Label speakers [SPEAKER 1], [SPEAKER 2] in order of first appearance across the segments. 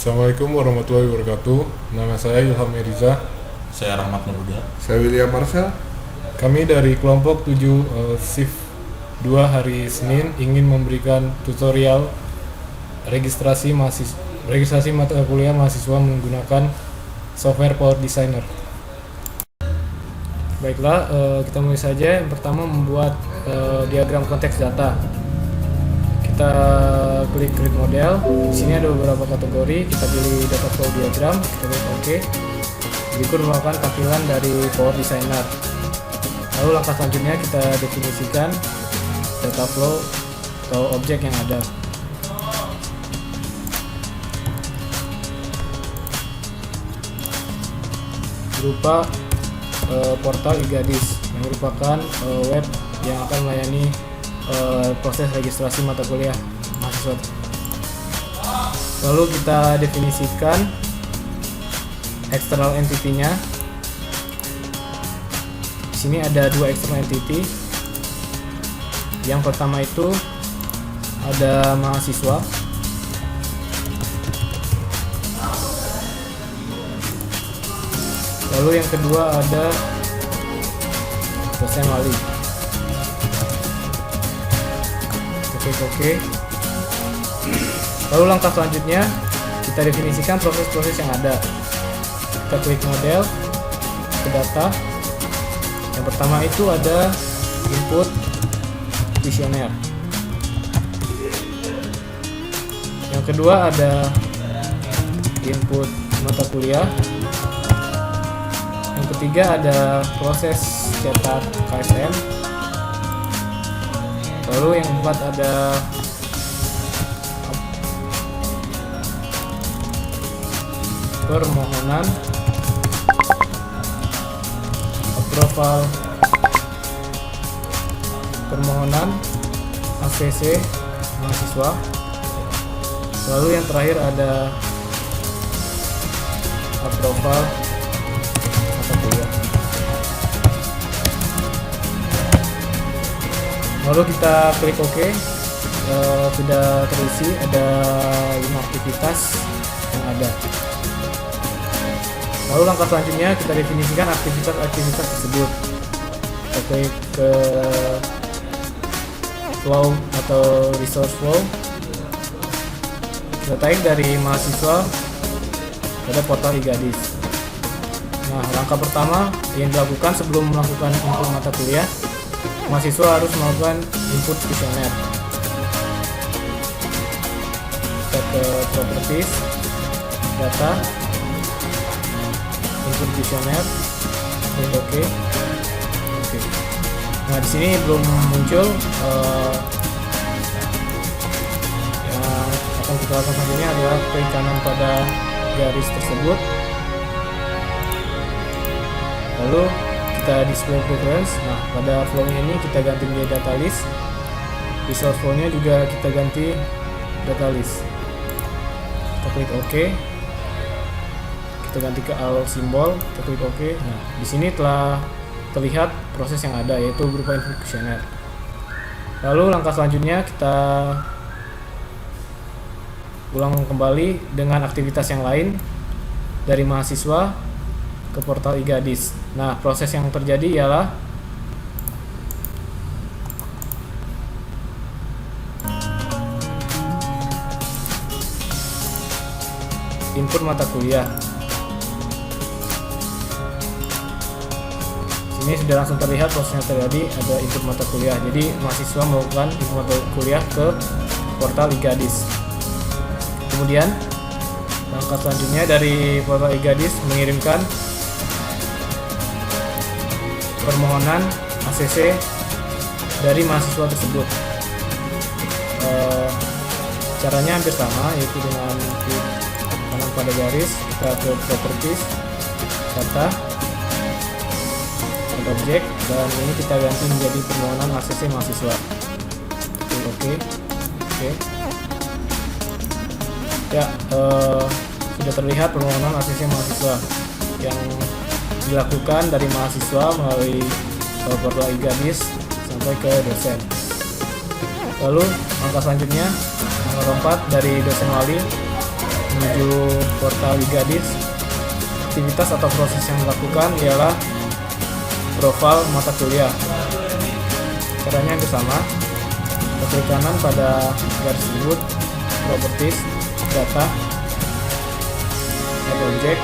[SPEAKER 1] Assalamualaikum warahmatullahi wabarakatuh. Nama saya Ilham Eriza.
[SPEAKER 2] Saya Rahmat Nurhuda.
[SPEAKER 3] Saya William Marcel.
[SPEAKER 1] Kami dari kelompok 7 shift 2 hari Senin ingin memberikan tutorial registrasi mata kuliah mahasiswa menggunakan software Power Designer. Baiklah, kita mulai saja. Yang pertama membuat diagram konteks data. Kita klik create model. Di sini ada beberapa kategori. Kita pilih data flow diagram. Kita klik OK. Berikut merupakan tampilan dari Power Designer. Lalu langkah selanjutnya kita definisikan data flow atau objek yang ada. Berupa portal iGadis yang merupakan web yang akan melayani proses registrasi mata kuliah mahasiswa. Lalu kita definisikan external entity-nya. Di sini ada dua external entity. Yang pertama itu ada mahasiswa. Lalu yang kedua ada dosen wali. Oke. Lalu langkah selanjutnya kita definisikan proses-proses yang ada. Kita klik model ke data. Yang pertama itu ada input kuesioner. Yang kedua ada input mata kuliah. Yang ketiga ada proses cetak KSM. Lalu yang keempat ada permohonan approval, permohonan ACC mahasiswa. Lalu yang terakhir ada approval mata kuliah. Lalu kita klik OK. Sudah terisi, ada 5 aktivitas yang ada. Lalu langkah selanjutnya kita definisikan aktivitas-aktivitas tersebut. Kita klik ke flow atau resource flow. Kita tarik dari mahasiswa pada portal iGadis. Nah, langkah pertama yang dilakukan sebelum melakukan input mata kuliah, mahasiswa harus melakukan input kuesioner. Kita ke properties, data, input kuesioner, klik OK. Nah, di sini belum muncul. Yang akan kita lakukan selanjutnya adalah klik kanan pada garis tersebut. Lalu kita display preference. Nah, pada flow ini kita ganti menjadi data list. Resource flow nya juga kita ganti data list. Kita klik OK. Kita ganti ke all simbol. Kita klik OK. Nah, di sini telah terlihat proses yang ada, yaitu berupa input kuesioner. Lalu langkah selanjutnya kita ulang kembali dengan aktivitas yang lain dari mahasiswa ke portal iGadis. Nah, proses yang terjadi ialah input mata kuliah. Sini sudah langsung terlihat prosesnya terjadi, ada input mata kuliah. Jadi mahasiswa melakukan input mata kuliah ke portal iGadis. Kemudian langkah selanjutnya dari portal iGadis mengirimkan permohonan ACC dari mahasiswa tersebut. Caranya hampir sama, yaitu dengan klik kanan pada garis, kita ke properties, data, add object, dan ini kita ganti menjadi permohonan ACC mahasiswa. Oke. Ya, sudah terlihat permohonan ACC mahasiswa yang dilakukan dari mahasiswa melalui portal iGadis sampai ke dosen. Lalu langkah selanjutnya, langkah keempat dari dosen wali, menuju portal IGADIS. Aktivitas atau proses yang dilakukan ialah profil mata kuliah. Caranya hampir sama. Kita klik kanan pada garis tersebut, properties, data, add object,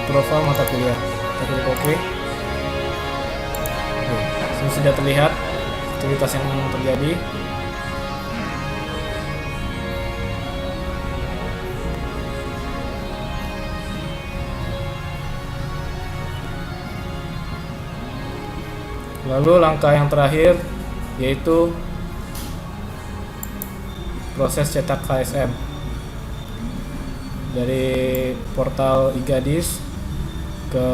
[SPEAKER 1] profil mata kuliah. Kita klik OK. Oke, sudah terlihat aktivitas yang terjadi. Lalu langkah yang terakhir yaitu proses cetak KSM dari portal IGADIS ke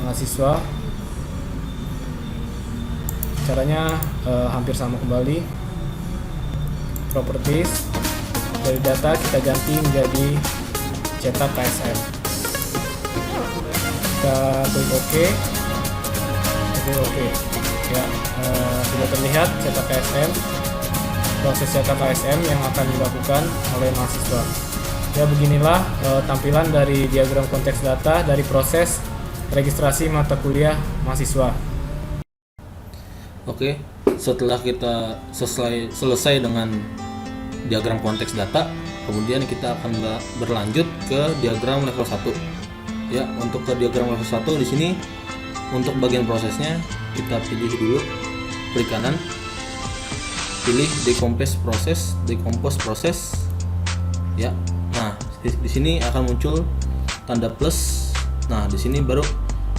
[SPEAKER 1] mahasiswa. Caranya hampir sama kembali. Properties, dari data kita ganti menjadi cetak KSM. Kita klik OK. Oke. Ya, sudah terlihat cetak KSM, proses cetak KSM yang akan dilakukan oleh mahasiswa. Ya, beginilah tampilan dari diagram konteks data dari proses registrasi mata kuliah mahasiswa.
[SPEAKER 2] Oke, setelah kita selesai dengan diagram konteks data, kemudian kita akan berlanjut ke diagram level 1. Ya, untuk ke diagram level 1 di sini untuk bagian prosesnya kita pilih dulu, klik kanan, pilih decompose proses. Ya, nah di sini akan muncul tanda plus. Nah di sini baru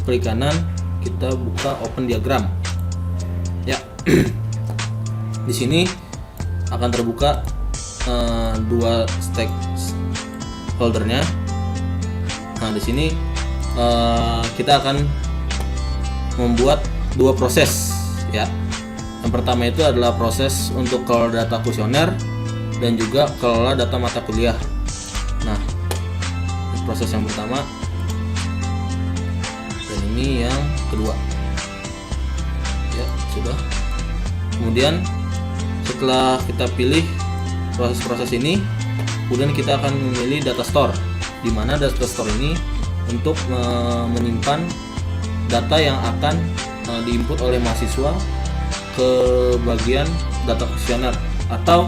[SPEAKER 2] klik kanan, kita buka open diagram. Ya, di sini akan terbuka dua stakeholdernya. Nah di sini kita akan membuat dua proses, ya. Yang pertama itu adalah proses untuk kelola data kuesioner dan juga kelola data mata kuliah. Nah, ini proses yang pertama dan ini yang kedua. Ya, sudah. Kemudian setelah kita pilih proses-proses ini, kemudian kita akan memilih data store, di mana data store ini untuk menyimpan data yang akan diinput oleh mahasiswa ke bagian data kuesioner atau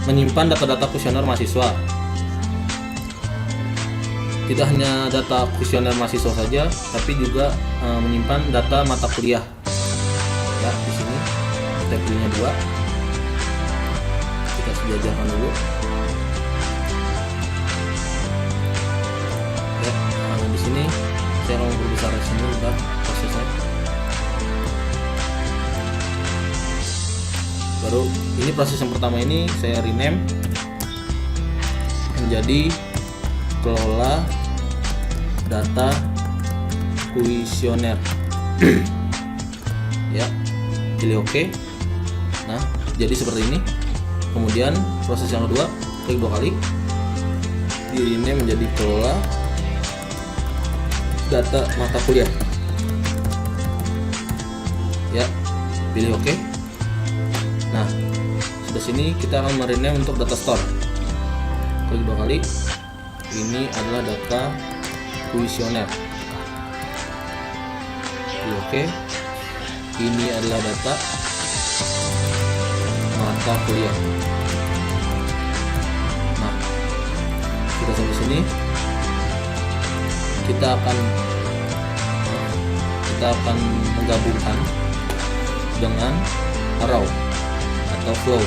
[SPEAKER 2] menyimpan data-data kuesioner mahasiswa. Tidak hanya data kuesioner mahasiswa saja, tapi juga menyimpan data mata kuliah. Ya, di sini kita pilihnya 2. Kita sejajarkan dulu. Ya, di sini saya mau berbesar di sini udah prosesnya. Baru ini proses yang pertama ini saya rename menjadi kelola data kuesioner. Ya, pilih OK. Nah, jadi seperti ini. Kemudian proses yang kedua, klik 2 kali, di rename menjadi kelola data mata kuliah. Ya, pilih OK. Nah, sudah sini kita akan merename untuk data store. Klik 2 kali. Ini adalah data kuesioner. Pilih OK. Ini adalah data mata kuliah. Nah, sudah sampai sini. Kita akan menggabungkan dengan arrow atau flow.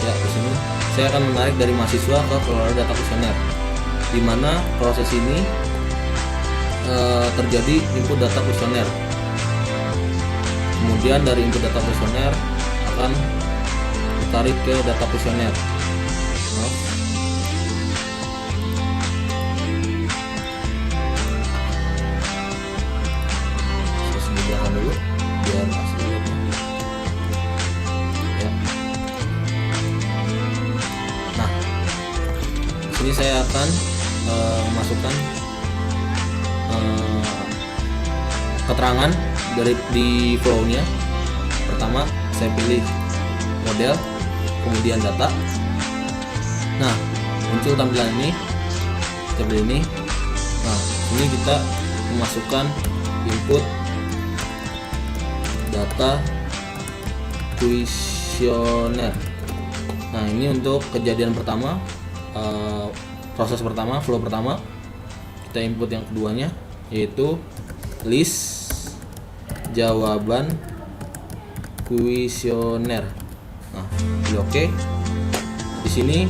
[SPEAKER 2] Ya, di sini saya akan menarik dari mahasiswa ke kelola data kuesioner, di mana proses ini terjadi input data kuesioner. Kemudian dari input data kuesioner akan ditarik ke data kuesioner. Dulu biar hasilnya. Ya. Nah, sini saya akan masukkan keterangan di flow-nya. Pertama, saya pilih model, kemudian data, Nah, muncul tampilan ini, tabel ini. Nah, ini kita memasukkan input data kuesioner. Nah, ini untuk kejadian pertama, proses pertama, flow pertama. Kita input yang keduanya, yaitu list jawaban kuesioner. Nah, pilih oke. Di sini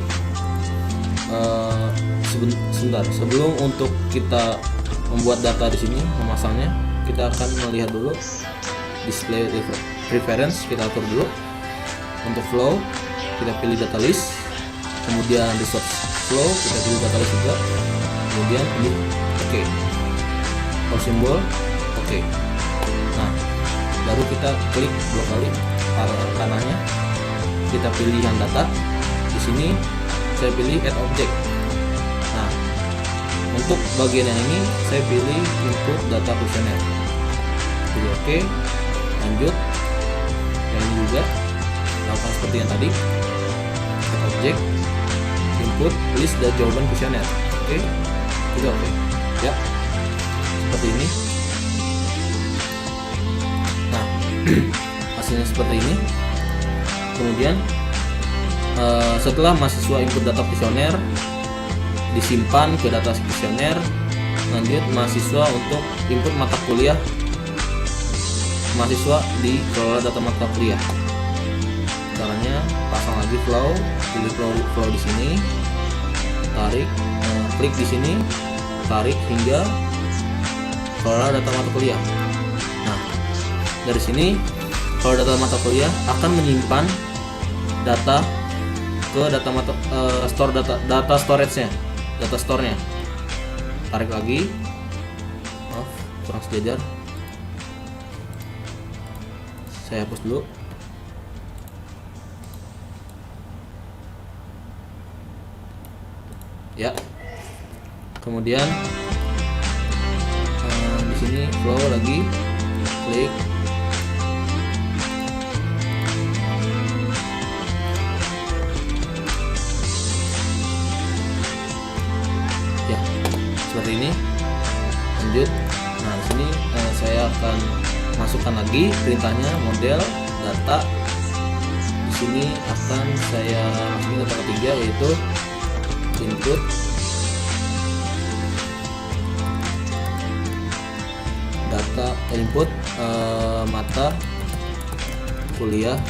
[SPEAKER 2] sebentar sebelum untuk kita membuat data di sini, memasangnya, kita akan melihat dulu display preference. Kita atur dulu untuk flow, kita pilih data list, kemudian resource flow, kita pilih data list juga, kemudian pilih oke. For simbol oke. Nah, baru kita klik 2 kali arah kanannya, kita pilih yang data. Di sini saya pilih add object. Nah, untuk bagian yang ini saya pilih input data kuesioner. Pilih oke, lanjut. Yang ini juga lakukan seperti yang tadi. Add object, input list dan jawaban kuesioner. Oke, juga oke. Ya, seperti ini. Nah, hasilnya seperti ini. Kemudian setelah mahasiswa input data kuesioner, disimpan ke data kuesioner. Lanjut mahasiswa untuk input mata kuliah, mahasiswa dikelola data mata kuliah. Caranya pasang lagi flow, pilih flow di sini, tarik, klik di sini, tarik hingga kelola data mata kuliah. Nah, dari sini kalau data mata kuliah akan menyimpan data ke data mata data storage-nya, data store-nya. Tarik lagi, maaf kurang sejajar, saya hapus dulu. Ya, kemudian di sini flow lagi, klik. Ya, seperti ini. Lanjut. Nah, di sini saya akan masukkan lagi perintahnya, model data. Di sini akan saya masukin data ketiga, yaitu input data input mata kuliah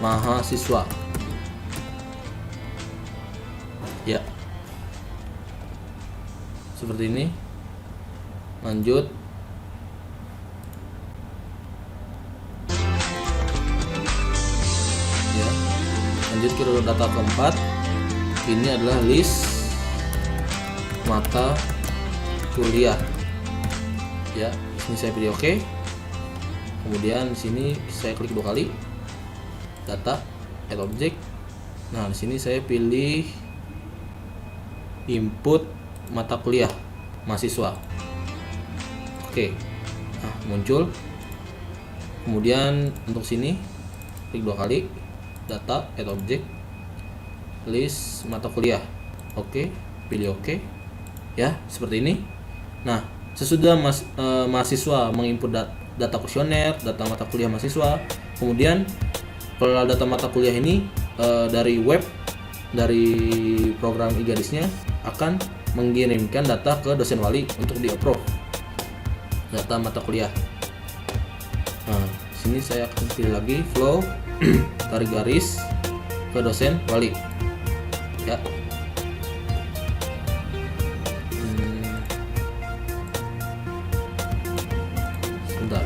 [SPEAKER 2] mahasiswa. Ya, seperti ini. Lanjut. Ya, lanjut ke data keempat. Ini adalah list mata kuliah. Ya, ini saya pilih oke. Kemudian di sini saya klik 2 kali. Data, add object. Nah, di sini saya pilih input mata kuliah mahasiswa. Oke. Nah, muncul. Kemudian untuk sini klik 2 kali. Data, add object, list mata kuliah. Oke, pilih oke. Ya, seperti ini. Nah, sesudah mahasiswa menginput data kuesioner, data mata kuliah mahasiswa, kemudian kalau data mata kuliah ini dari web, dari program e-gadisnya akan mengirimkan data ke dosen wali untuk di-approve data mata kuliah. Nah, sini saya akan pilih lagi flow, tarik garis ke dosen wali. Ya, sebentar.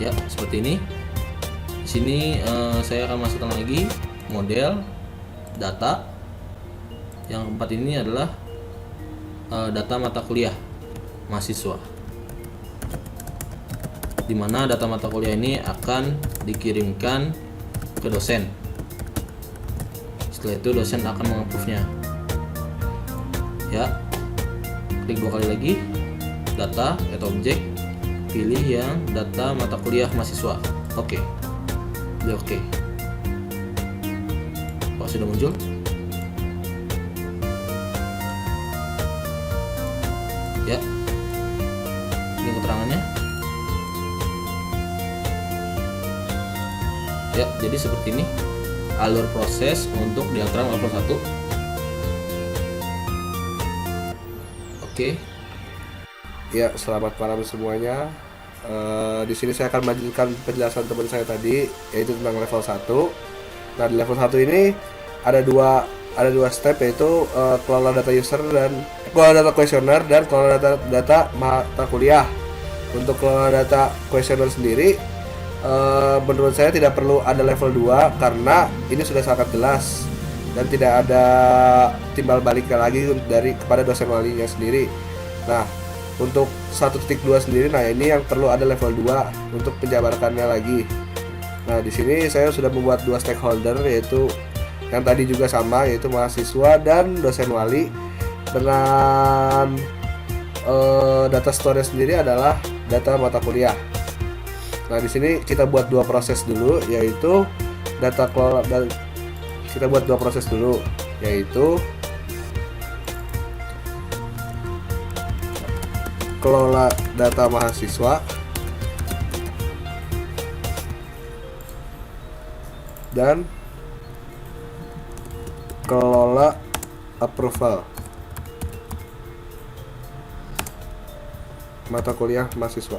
[SPEAKER 2] Ya, seperti ini. Di sini saya akan masukkan lagi model data. Yang keempat ini adalah data mata kuliah mahasiswa, di mana data mata kuliah ini akan dikirimkan ke dosen. Setelah itu dosen akan mengapprove-nya. Ya, klik 2 kali lagi, data, add object, pilih yang data mata kuliah mahasiswa. Oke, dia oke. Apakah sudah muncul? Ya, ini keterangannya. Ya, jadi seperti ini alur proses untuk diagram level 1. Oke.
[SPEAKER 3] Ya, selamat malam semuanya. Di sini saya akan melanjutkan penjelasan teman saya tadi, yaitu tentang level 1. Nah, di level 1 ini ada dua step, yaitu kelola data user dan kelola data kuesioner dan kelola data mata kuliah. Untuk kelola data kuesioner sendiri, menurut saya tidak perlu ada level 2 karena ini sudah sangat jelas dan tidak ada timbal baliknya lagi dari kepada dosen walinya sendiri. Nah, untuk 1.2 sendiri, nah ini yang perlu ada level 2 untuk penjabarkannya lagi. Nah, di sini saya sudah membuat 2 stakeholder, yaitu yang tadi juga sama, yaitu mahasiswa dan dosen wali, dengan data store sendiri adalah data mata kuliah. Nah, di sini kita buat 2 proses dulu, yaitu data kelola, dan kita buat 2 proses dulu, yaitu kelola data mahasiswa dan kelola approval mata kuliah mahasiswa.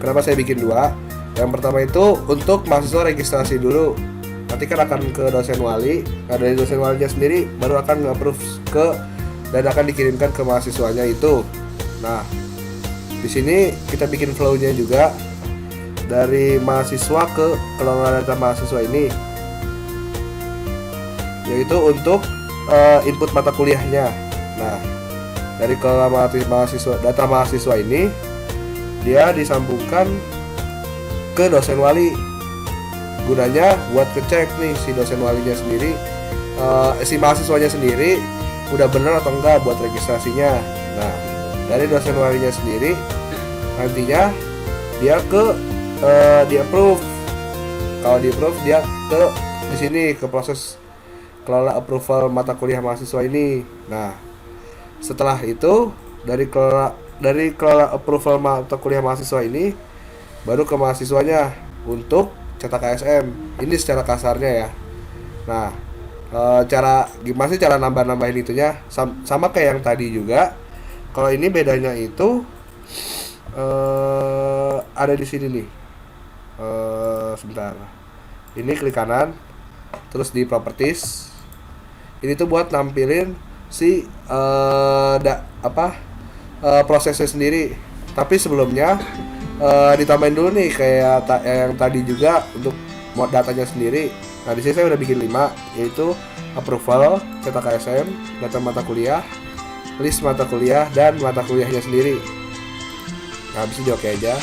[SPEAKER 3] Kenapa saya bikin 2? Yang pertama itu untuk mahasiswa registrasi dulu. Nanti kan akan ke dosen wali. Nah, dari dosen walinya sendiri baru akan nge-approve dan akan dikirimkan ke mahasiswanya itu. Nah, di sini kita bikin flow-nya juga dari mahasiswa ke kelola data mahasiswa ini, yaitu untuk input mata kuliahnya. Nah, dari kelola mahasiswa, data mahasiswa ini dia disambungkan ke dosen wali, gunanya buat ngecek nih si dosen walinya sendiri, si mahasiswanya sendiri udah bener atau enggak buat registrasinya. Nah, dari dosen walinya sendiri nantinya dia ke di approve. Kalau di approve, dia ke di sini ke proses kelola approval mata kuliah mahasiswa ini. Nah, setelah itu dari kelola approval mata kuliah mahasiswa ini baru ke mahasiswanya untuk cetak KSM. Ini secara kasarnya ya. Nah, cara gimana sih cara nambah-nambahin itunya? Sama kayak yang tadi juga. Kalau ini bedanya itu ada di sini nih. Sebentar. Ini klik kanan, terus di properties. Ini tuh buat nampilin si prosesnya sendiri. Tapi sebelumnya ditambahin dulu nih kayak yang tadi juga untuk datanya sendiri. Nah, di sini saya udah bikin 5, yaitu approval, cetak KSM, data mata kuliah, list mata kuliah, dan mata kuliahnya sendiri. Nah, habis itu oke aja.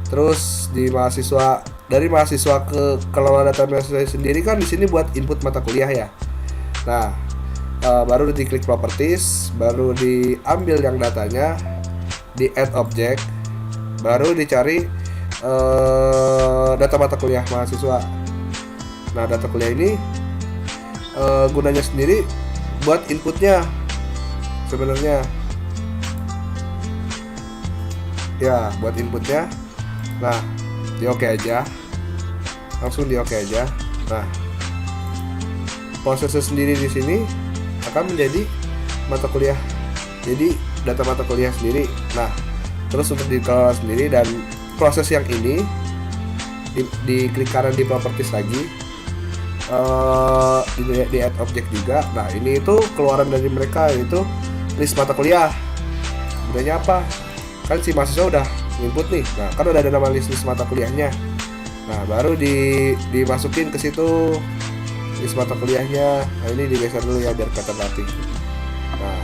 [SPEAKER 3] Terus di mahasiswa, dari mahasiswa ke kelola data mahasiswa sendiri kan di sini buat input mata kuliah ya. Nah, baru diklik properties, baru diambil yang datanya, di add object, baru dicari data mata kuliah mahasiswa. Nah, data kuliah ini gunanya sendiri buat inputnya sebenarnya ya, buat inputnya. Nah, di oke aja, langsung di oke aja. Nah, prosesnya sendiri di sini akan menjadi mata kuliah, jadi data mata kuliah sendiri. Nah, terus untuk dikelola sendiri, dan proses yang ini di klik kanan di properties lagi, di add object juga. Nah, ini itu keluaran dari mereka, yaitu list mata kuliah. Gunanya apa? Kan si mahasiswa udah input nih. Nah, kan udah ada nama list mata kuliahnya. Nah, baru dimasukin ke situ list mata kuliahnya. Nah, ini digeser dulu ya biar kelihatan rapi. Nah,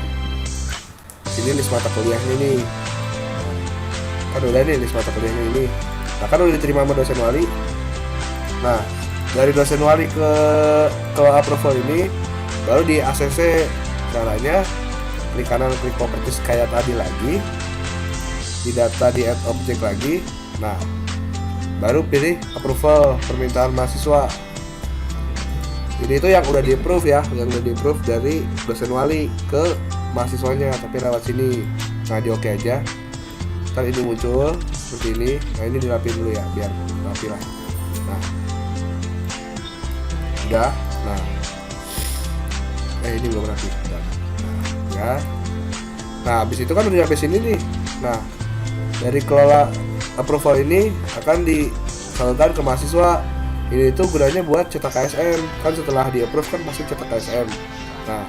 [SPEAKER 3] sini list mata kuliahnya nih. Kan udah nih list mata kuliahnya ini. Nah, kan udah diterima sama dosen wali. Nah, dari dosen wali ke approval ini baru di ACC. Caranya klik kanan, klik properties kayak tadi lagi, di data di add object lagi. Nah, baru pilih approval permintaan mahasiswa. Ini itu yang udah di approve ya, yang udah di approve dari dosen wali ke mahasiswanya, tapi lewat sini. Nah, di oke aja. Ntar ini muncul seperti ini. Nah, ini dirapiin dulu ya, biar rapi lah. Nah, udah. Nah, ini belum rapi. Udah. Nah, ya. Nah, habis itu kan udah sampai sini nih. Nah, dari kelola approval ini akan disalurkan ke mahasiswa. Ini itu gunanya buat cetak KSM. Kan setelah di approve kan pasti cetak KSM. Nah,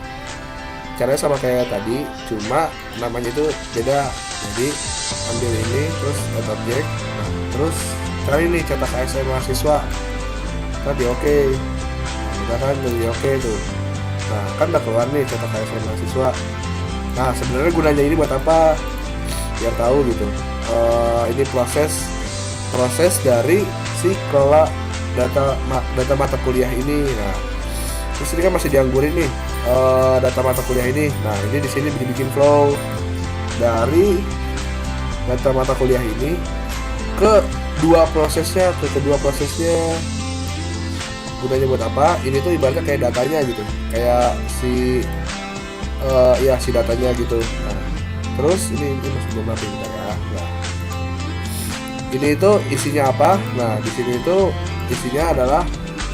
[SPEAKER 3] caranya sama kayak tadi, cuma namanya itu beda. Jadi ambil ini terus add object. Nah, terus cari nih cetak KSM mahasiswa. Tadi oke. Kita kan jadi oke tuh. Nah, kan udah keluar nih cetak KSM mahasiswa. Nah, sebenarnya gunanya ini buat apa? Biar tahu gitu. Ini proses dari si kelola data mata kuliah ini. Nah, terus ini kan masih dianggurin nih data mata kuliah ini. Nah, ini di sini dibikin flow dari data mata kuliah ini ke kedua prosesnya. Gunanya buat apa? Ini tuh ibaratnya kayak datanya gitu, kayak si datanya gitu. Nah, terus ini masih belum rapi bentar ya. Nah, ini itu isinya apa? Nah, di sini itu isinya adalah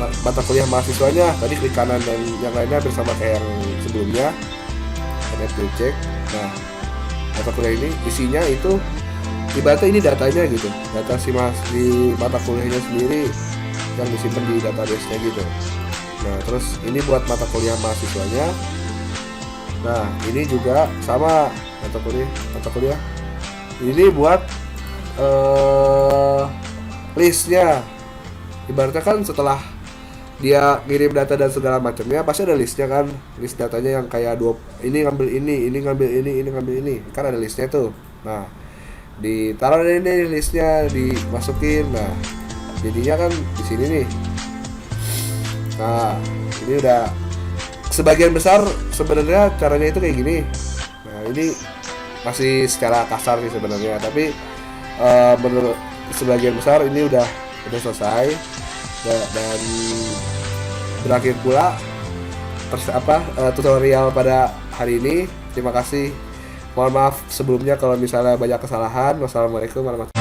[SPEAKER 3] mata kuliah mahasiswanya. Tadi klik kanan dan yang lainnya bersama kayak yang sebelumnya. Kita cek. Nah, mata kuliah ini isinya itu ibaratnya ini datanya gitu, data di mata kuliahnya sendiri yang disimpan di database-nya gitu. Nah, terus ini buat mata kuliah mahasiswanya. Nah, ini juga sama mata kuliah. Ini buat listnya. Ibaratnya kan setelah dia ngirim data dan segala macamnya pasti ada listnya kan, list datanya yang kayak ini ngambil ini ngambil ini, kan ada listnya tuh. Nah, ditaruh ini listnya, dimasukin. Nah, jadinya kan di sini nih. Nah, ini udah sebagian besar sebenarnya caranya itu kayak gini. Nah, ini masih secara kasar sih sebenarnya, tapi menurut sebagian besar ini udah selesai dan berakhir pula tutorial pada hari ini. Terima kasih. Mohon maaf sebelumnya kalau misalnya banyak kesalahan. Wassalamualaikum warahmatullahi wabarakatuh.